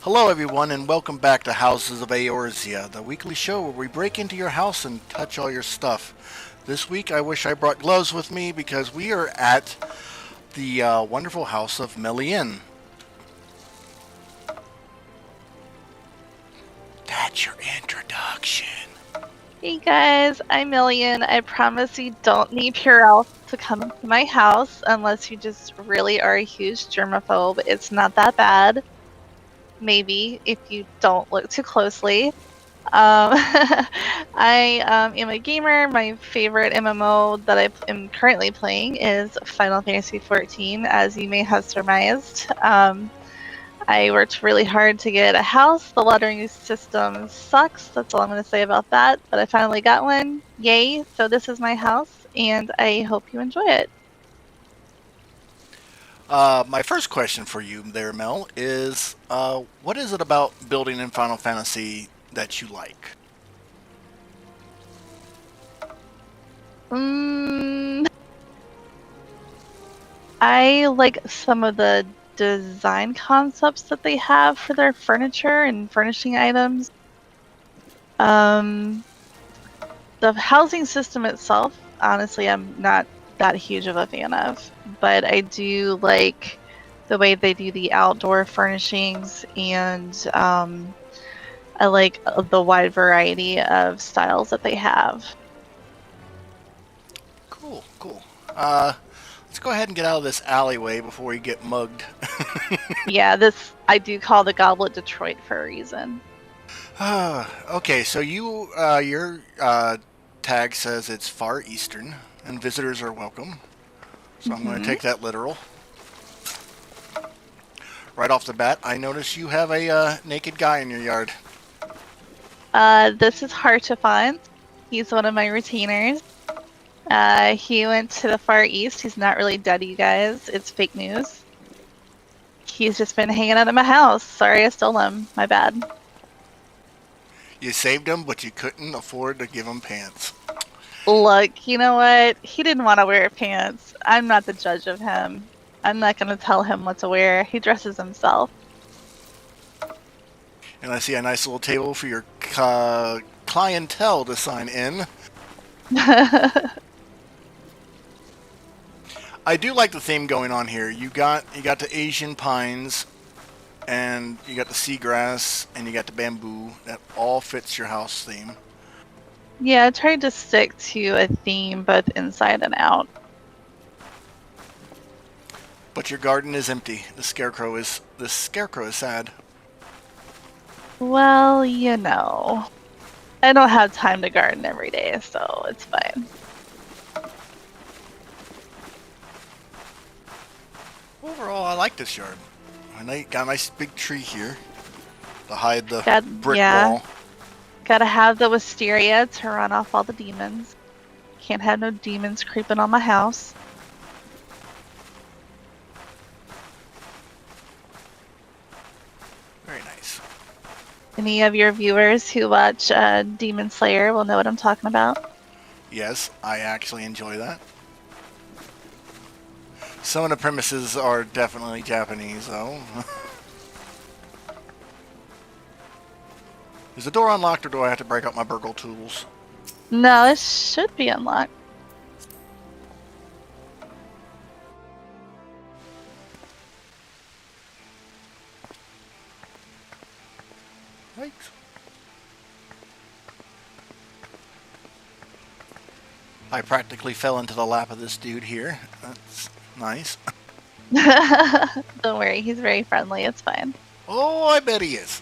Hello, everyone, and welcome back to Houses of Eorzea, the weekly show where we break into your house and touch all your stuff. This week, I wish I brought gloves with me because we are at the wonderful house of Melian. That's your introduction. Hey guys, I'm Million. I promise you don't need Purell to come into my house unless you just really are a huge germaphobe. It's not that bad. Maybe if you don't look too closely. I am a gamer. My favorite MMO that I am currently playing is Final Fantasy XIV, as you may have surmised. I worked really hard to get a house. The lottery system sucks. That's all I'm going to say about that. But I finally got one. Yay. So this is my house, and I hope you enjoy it. My first question for you there, Mel, is what is it about building in Final Fantasy that you like? I like some of the design concepts that they have for their furniture and furnishing items. The housing system itself, honestly, I'm not that huge of a fan of, but I do like the way they do the outdoor furnishings, and I like the wide variety of styles that they have. Cool, cool. Let's go ahead and get out of this alleyway before we get mugged. Yeah, this I do call the Goblet Detroit for a reason. Okay, so your tag says it's Far Eastern and visitors are welcome. So I'm going to take that literal. Right off the bat, I notice you have a naked guy in your yard. This is hard to find. He's one of my retainers. He went to the Far East. He's not really dead, you guys. It's fake news. He's just been hanging out at my house. Sorry I stole him. My bad. You saved him, but you couldn't afford to give him pants. Look, you know what? He didn't want to wear pants. I'm not the judge of him. I'm not going to tell him what to wear. He dresses himself. And I see a nice little table for your clientele to sign in. I do like the theme going on here. You got the Asian pines, and you got the seagrass, and you got the bamboo. That all fits your house theme. Yeah, I tried to stick to a theme both inside and out. But your garden is empty. The scarecrow is sad. Well, you know, I don't have time to garden every day, so it's fine. Overall, I like this yard. And they got a nice big tree here to hide the brick wall. Gotta have the wisteria to run off all the demons. Can't have no demons creeping on my house. Very nice. Any of your viewers who watch Demon Slayer will know what I'm talking about. Yes, I actually enjoy that. Some of the premises are definitely Japanese, though. Is the door unlocked, or do I have to break out my burgle tools? No, it should be unlocked. Right. I practically fell into the lap of this dude here. That's nice. Don't worry, he's very friendly. It's fine. Oh, I bet he is.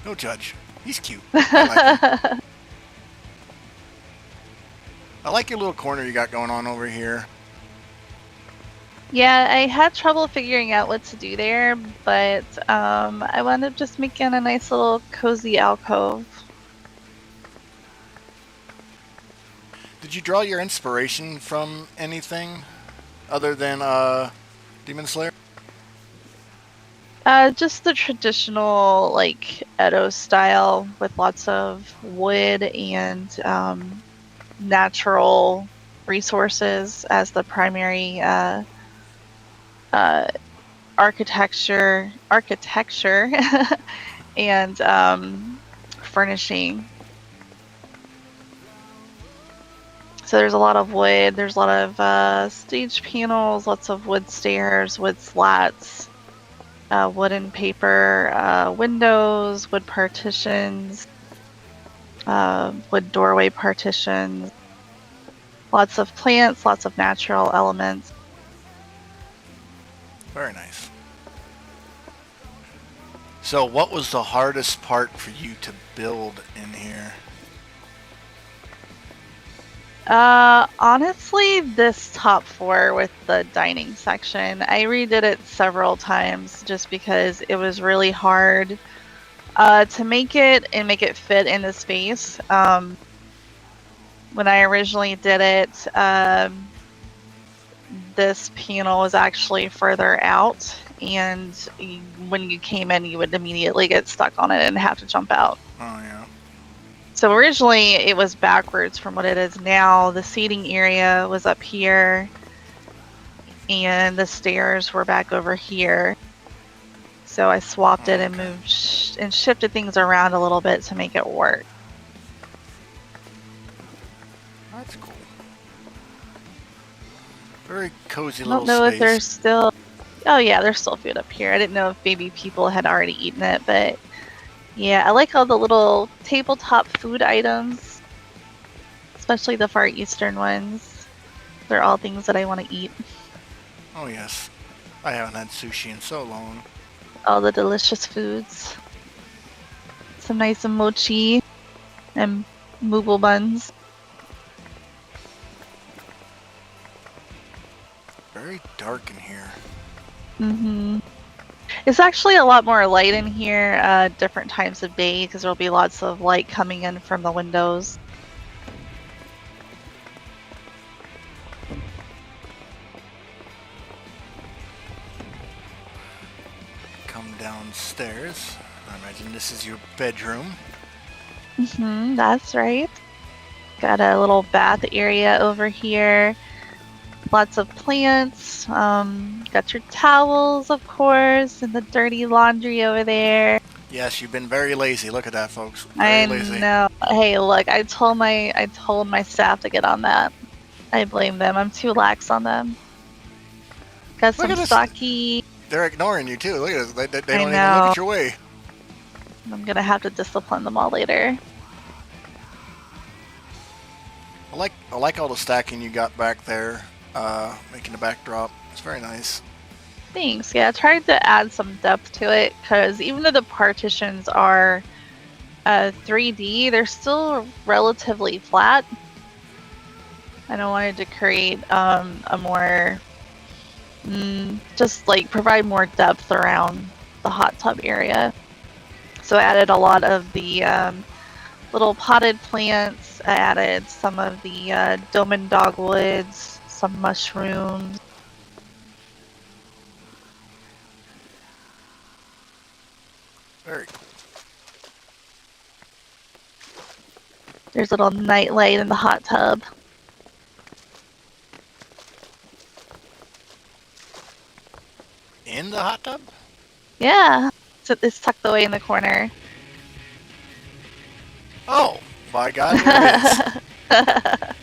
No judge. He's cute. I like him. I like your little corner you got going on over here. Yeah, I had trouble figuring out what to do there, but I wound up just making a nice little cozy alcove. Did you draw your inspiration from anything other than Demon Slayer? Just the traditional, like, Edo style with lots of wood and natural resources as the primary architecture, and furnishing. So there's a lot of wood. There's a lot of stage panels, lots of wood stairs, wood slats, wooden paper, windows, wood partitions, wood doorway partitions, lots of plants, lots of natural elements. Very nice. So what was the hardest part for you to build in here? Honestly, this top floor with the dining section, I redid it several times just because it was really hard to make it and make it fit in the space. When I originally did it, this panel was actually further out, and when you came in, you would immediately get stuck on it and have to jump out. Oh, yeah. So originally it was backwards from what it is now. The seating area was up here, and the stairs were back over here. So I swapped it and moved and shifted things around a little bit to make it work. That's cool. Very cozy I little don't know space. if there's still... Oh yeah, there's still food up here. I didn't know if maybe people had already eaten it, but yeah, I like all the little tabletop food items, especially the Far Eastern ones. They're all things that I want to eat. Oh, yes. I haven't had sushi in so long. All the delicious foods. Some nice mochi and moogle buns. Very dark in here. Mm-hmm. It's actually a lot more light in here, different times of day, because there'll be lots of light coming in from the windows. Come downstairs. I imagine this is your bedroom. Mm-hmm, that's right. Got a little bath area over here. Lots of plants. Got your towels, of course, and the dirty laundry over there. Yes, you've been very lazy. Look at that, folks. Very lazy. I know. Hey, look, I told my staff to get on that. I blame them. I'm too lax on them. Got some sake. They're ignoring you too. Look at this. They don't even look at your way. I'm gonna have to discipline them all later. I like all the stacking you got back there, making the backdrop. It's very nice. Thanks. Yeah, I tried to add some depth to it because even though the partitions are 3D, they're still relatively flat. And I wanted to create a more, just like provide more depth around the hot tub area. So I added a lot of the little potted plants. I added some of the domen dogwoods, some mushrooms. Very cool. There's a little night light in the hot tub. In the hot tub? Yeah, so it's tucked away in the corner. Oh, by God, there it is.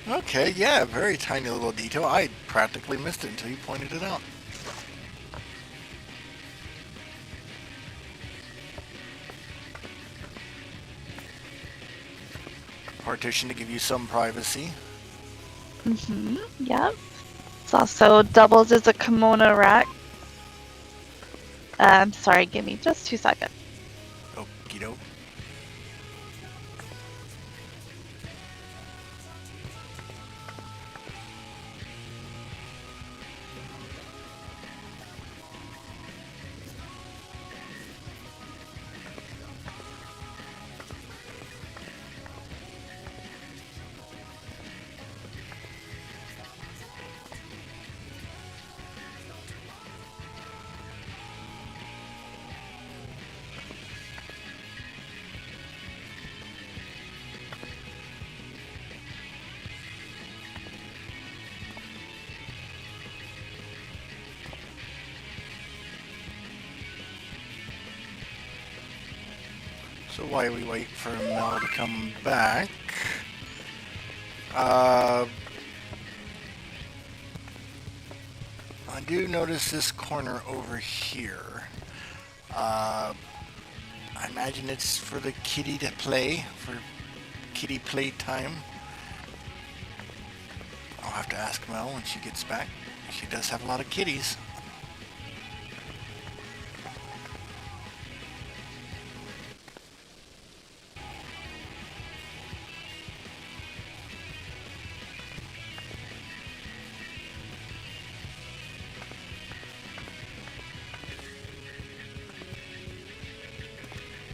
Okay, yeah, very tiny little detail. I practically missed it until you pointed it out. Partition to give you some privacy. Mm-hmm, yep. It also doubles as a kimono rack. Sorry, give me just 2 seconds. Okie doke. So while we wait for Mel to come back, I do notice this corner over here. I imagine it's for the kitty to play, for kitty play time. I'll have to ask Mel when she gets back. She does have a lot of kitties.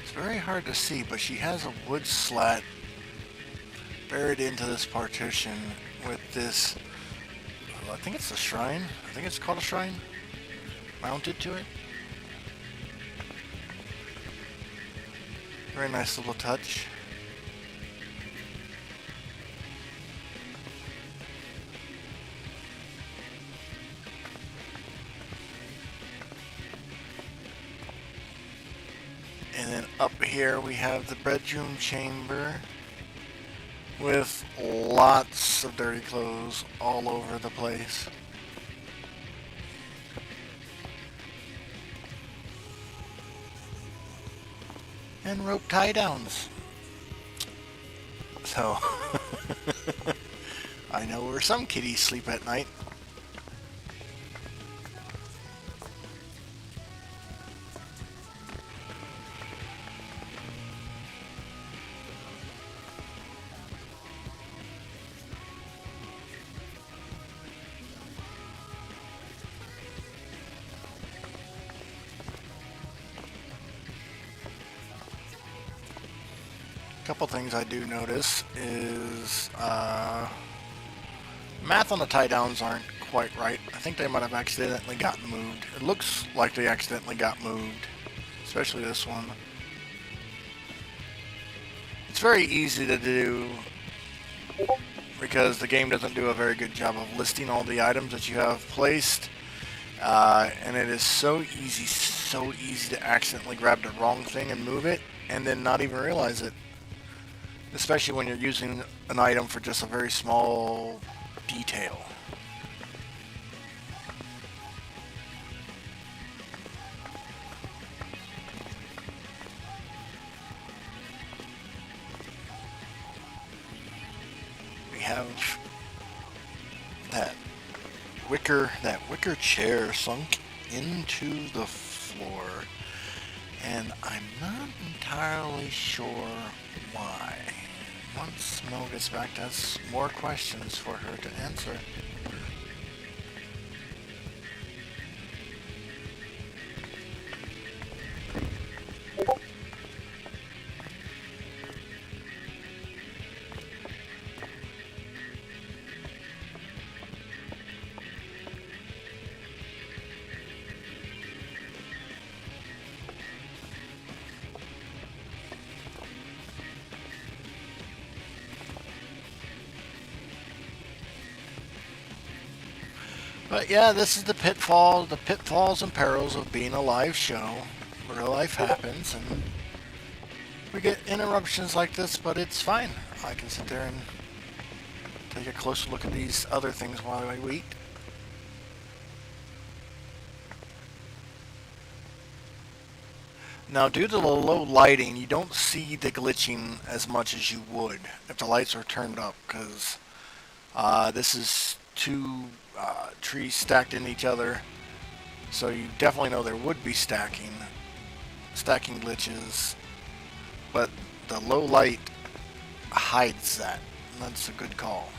It's very hard to see, but she has a wood slat buried into this partition with this, I think it's a shrine. I think it's called a shrine, mounted to it. Very nice little touch. And then up here we have the bedroom chamber with lots of dirty clothes all over the place. And rope tie downs. So I know where some kitties sleep at night. Couple things I do notice is math on the tie downs aren't quite right. I think they might have accidentally gotten moved. It looks like they accidentally got moved, especially this one. It's very easy to do because the game doesn't do a very good job of listing all the items that you have placed, and it is so easy to accidentally grab the wrong thing and move it and then not even realize it. Especially when you're using an item for just a very small detail. We have that wicker chair sunk into the floor, and I'm not entirely sure why. Once Mo gets back, that's more questions for her to answer. But yeah, this is the pitfalls and perils of being a live show. Real life happens, and we get interruptions like this, but it's fine. I can sit there and take a closer look at these other things while I wait. Now, due to the low lighting, you don't see the glitching as much as you would if the lights are turned up, because this is two trees stacked in each other, so you definitely know there would be stacking glitches, but the low light hides that, and that's a good call,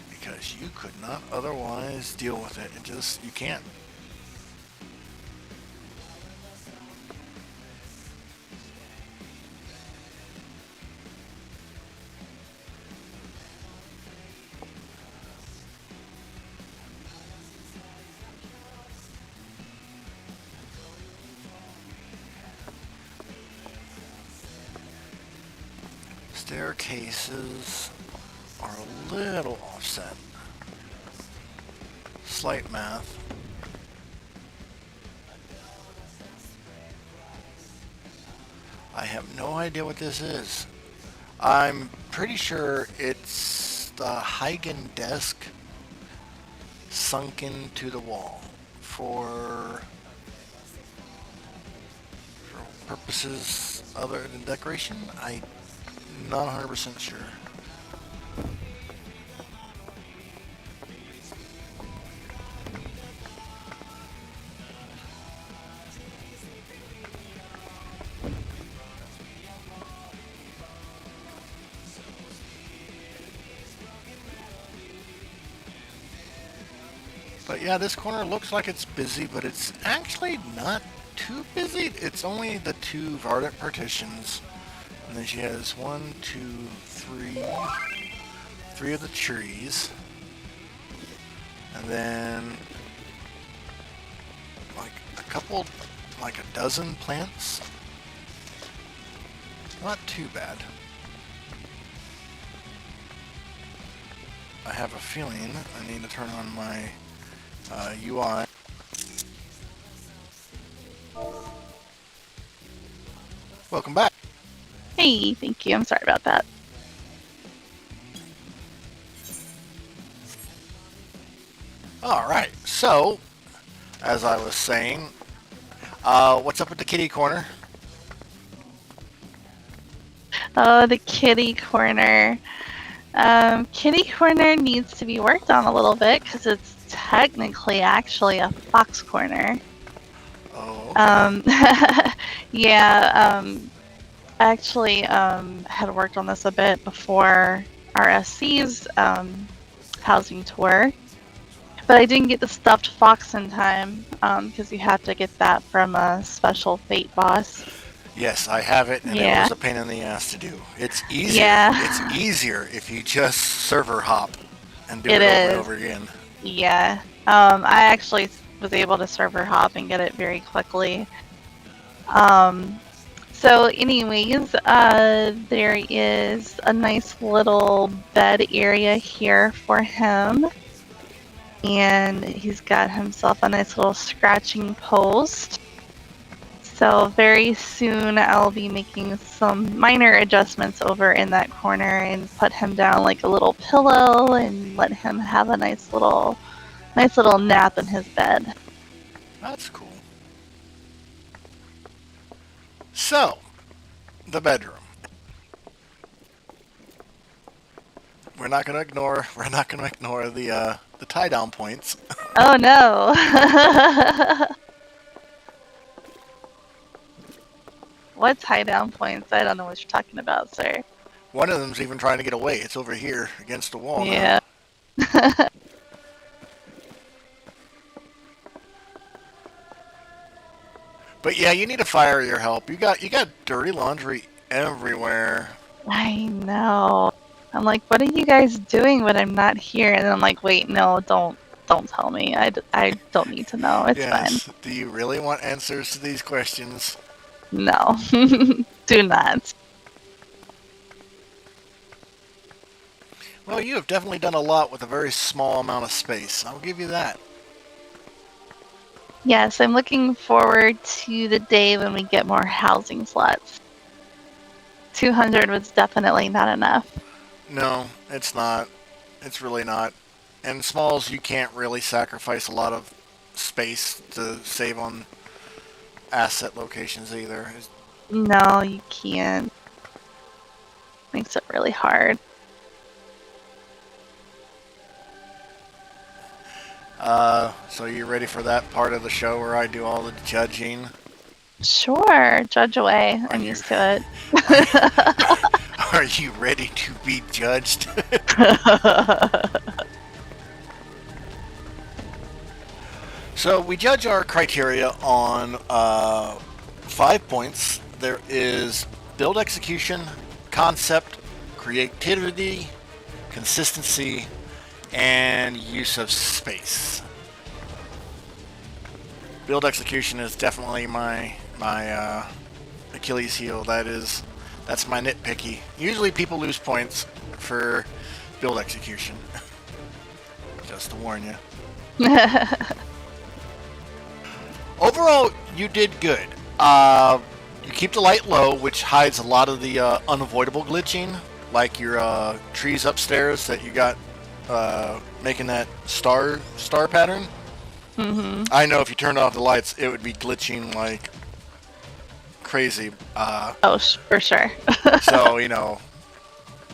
because you could not otherwise deal with it. You can't. Staircases are a little offset. Slight math. I have no idea what this is. I'm pretty sure it's the Huygen desk sunk into the wall for purposes other than decoration. I'm not 100% sure. But yeah, this corner looks like it's busy, but it's actually not too busy. It's only the two Vardant partitions. And then she has one, two, three of the trees. And then like a dozen plants. Not too bad. I have a feeling I need to turn on my UI. Welcome back. Hey, thank you. I'm sorry about that. All right. So, as I was saying, what's up with the kitty corner? Oh, the kitty corner. Kitty corner needs to be worked on a little bit because it's technically actually a fox corner. Oh. Okay. Yeah. I actually had worked on this a bit before our SC's housing tour, but I didn't get the stuffed fox in time because you have to get that from a special fate boss. Yes, I have it, and Yeah. it was a pain in the ass to do. It's easier. Yeah. It's easier if you just server hop and do It it over and is. over again. Yeah. I actually was able to server hop and get it very quickly. So anyways, there is a nice little bed area here for him. And he's got himself a nice little scratching post. So very soon I'll be making some minor adjustments over in that corner and put him down like a little pillow and let him have a nice little nap in his bed. That's cool. So, the bedroom. We're not gonna ignore the tie down points. Oh no. What tie down points? I don't know what you're talking about, sir. One of them's even trying to get away. It's over here against the wall. Yeah. But yeah, you need to fire your help. You got dirty laundry everywhere. I know. I'm like, what are you guys doing when I'm not here? And then I'm like, wait, no, don't tell me. I don't need to know. It's Yes. fine. Do you really want answers to these questions? No. Do not. Well, you have definitely done a lot with a very small amount of space. I'll give you that. Yes, I'm looking forward to the day when we get more housing slots. 200 was definitely not enough. No, it's not. It's really not. And smalls, you can't really sacrifice a lot of space to save on asset locations either. No, you can't. Makes it really hard. So you ready for that part of the show where I do all the judging? Sure, judge away. I'm used to it. Are you ready to be judged? So we judge our criteria on 5 points. There is build execution, concept, creativity, consistency, and use of space. Build execution is definitely my Achilles heel. That's my nitpicky. Usually people lose points for build execution. Just to warn you. Overall, you did good. You keep the light low, which hides a lot of the unavoidable glitching, like your trees upstairs that you got making that star pattern. Mm-hmm. I know if you turned off the lights, it would be glitching like crazy. Oh, for sure. So you know,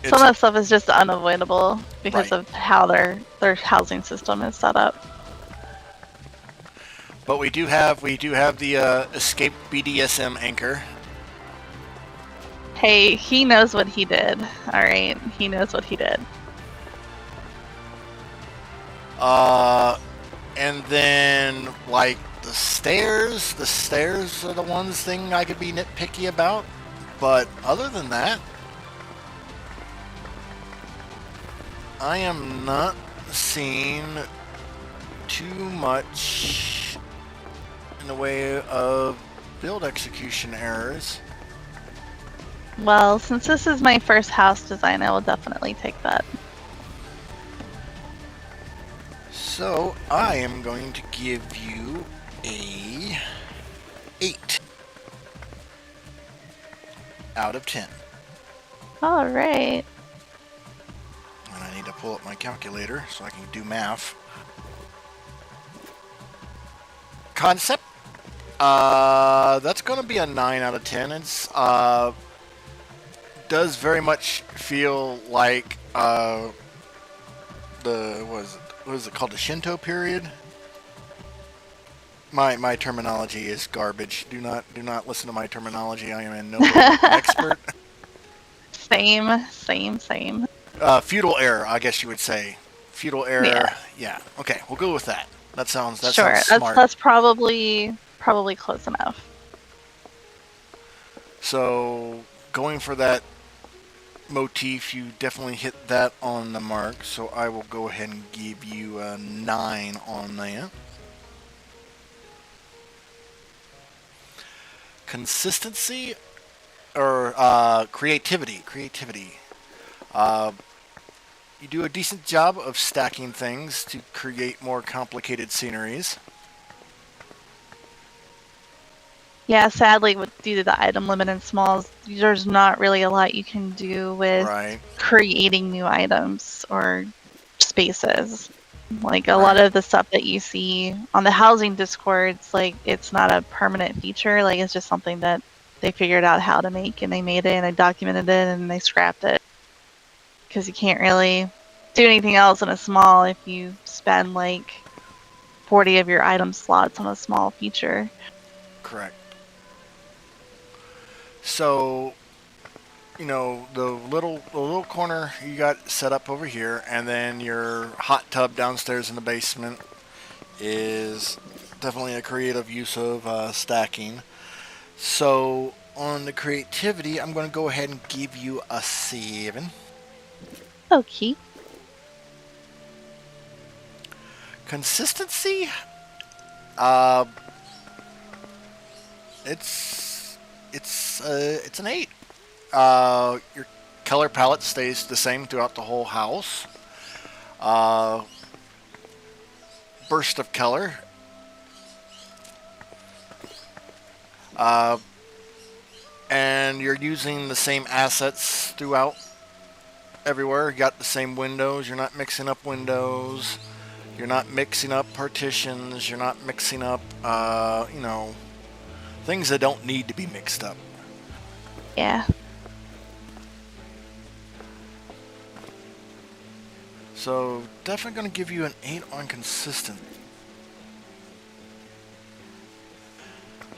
Some of that stuff is just unavoidable because right. of how their housing system is set up. But we do have the escape BDSM anchor. Hey, he knows what he did. All right, he knows what he did. And then like the stairs are the ones thing I could be nitpicky about. But other than that, I am not seeing too much in the way of build execution errors. Well, since this is my first house design, I will definitely take that. So I am going to give you a 8 out of 10. All right. And I need to pull up my calculator so I can do math. Concept. That's going to be a 9 out of 10. It's does very much feel like what is it called, the Shinto period. My terminology is garbage. Do not listen to my terminology. I am in no way an expert. Same. Feudal era, I guess you would say. Feudal era. Yeah. Okay, we'll go with that. That sounds smart. That's probably close enough. So going for that motif, you definitely hit that on the mark. So I will go ahead and give you a 9 on that. Consistency or creativity. You do a decent job of stacking things to create more complicated sceneries. Yeah, sadly, due to the item limit in smalls, there's not really a lot you can do with creating new items or spaces. Like a lot of the stuff that you see on the housing discords, like it's not a permanent feature. Like it's just something that they figured out how to make, and they made it, and they documented it, and they scrapped it. Because you can't really do anything else in a small if you spend like 40 of your item slots on a small feature. Correct. So, you know, the little corner you got set up over here, and then your hot tub downstairs in the basement is definitely a creative use of stacking. So on the creativity, I'm going to go ahead and give you a 7. Okay. Consistency, it's an 8. Your color palette stays the same throughout the whole house. Burst of color. And you're using the same assets throughout everywhere. You got the same windows. You're not mixing up windows. You're not mixing up partitions. You're not mixing up, things that don't need to be mixed up. Yeah. So definitely going to give you an 8 on consistent.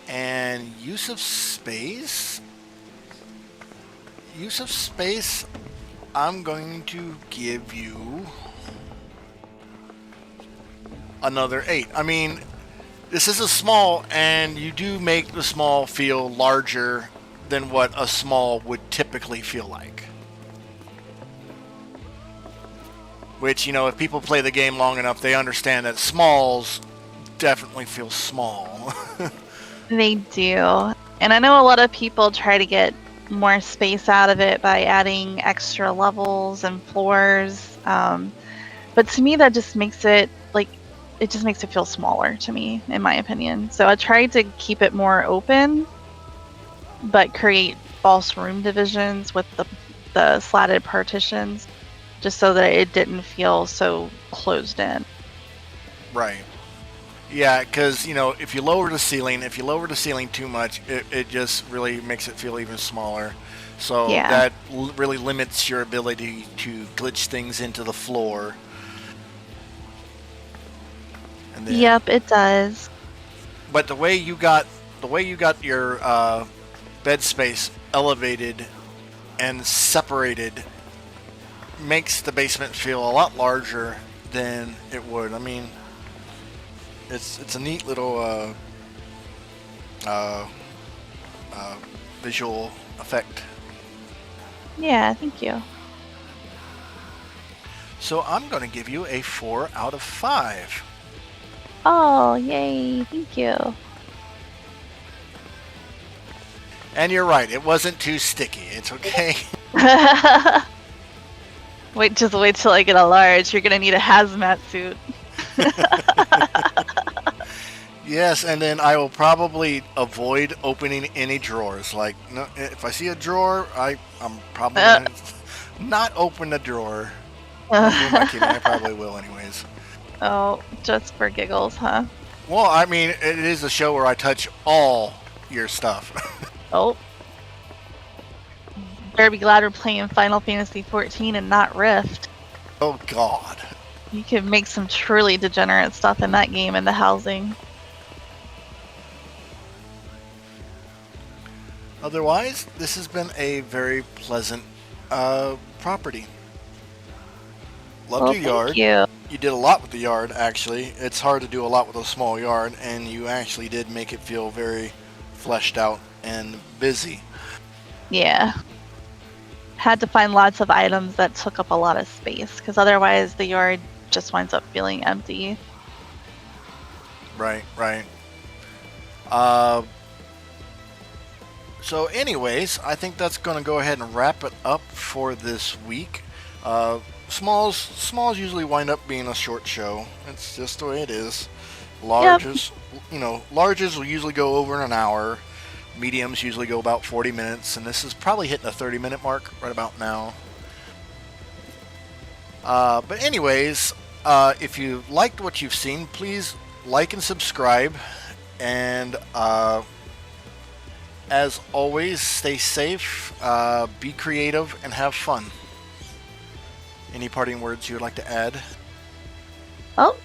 And use of space, I'm going to give you another 8. I mean, this is a small, and you do make the small feel larger than what a small would typically feel like. Which, if people play the game long enough, they understand that smalls definitely feel small. They do. And I know a lot of people try to get more space out of it by adding extra levels and floors. But to me, that just makes it, feel smaller to me, in my opinion. So I tried to keep it more open but create false room divisions with the slatted partitions, just so that it didn't feel so closed in. Right. Yeah, because if you lower the ceiling, too much, it just really makes it feel even smaller. So Yeah. that really limits your ability to glitch things into the floor. And then, Yep, it does. But the way you got your bed space elevated and separated makes the basement feel a lot larger than it would. I mean, it's a neat little visual effect. Yeah, thank you. So I'm going to give you a 4 out of 5. Oh, yay, thank you. And you're right, it wasn't too sticky. It's okay. Just wait till I get a large. You're gonna need a hazmat suit. Yes, and then I will probably avoid opening any drawers. Like, no, if I see a drawer, I'm probably going to not open the drawer. I'm kidding, I probably will anyways. Oh, just for giggles, huh? Well, I mean, it is a show where I touch all your stuff. Oh. Better be glad we're playing Final Fantasy XIV and not Rift. Oh, God. You could make some truly degenerate stuff in that game in the housing. Otherwise, this has been a very pleasant property. Loved your yard. Thank you. You did a lot with the yard, actually. It's hard to do a lot with a small yard, and you actually did make it feel very fleshed out and busy. Yeah. Had to find lots of items that took up a lot of space, because otherwise the yard just winds up feeling empty. Right. So anyways, I think that's going to go ahead and wrap it up for this week. Smalls usually wind up being a short show. It's just the way it is. Larges, larges will usually go over an hour. Mediums usually go about 40 minutes, and this is probably hitting the 30-minute mark right about now. But anyways, if you liked what you've seen, please like and subscribe. And as always, stay safe, be creative, and have fun. Any parting words you would like to add? Oh,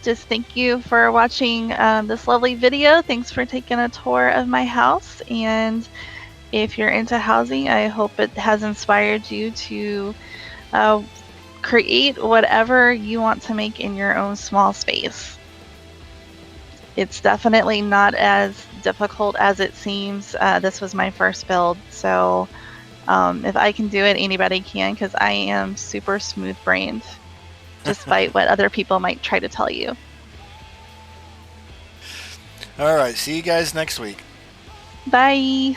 just thank you for watching this lovely video. Thanks for taking a tour of my house. And if you're into housing, I hope it has inspired you to create whatever you want to make in your own small space. It's definitely not as difficult as it seems. This was my first build, so if I can do it, anybody can, because I am super smooth-brained, despite what other people might try to tell you. All right, see you guys next week. Bye!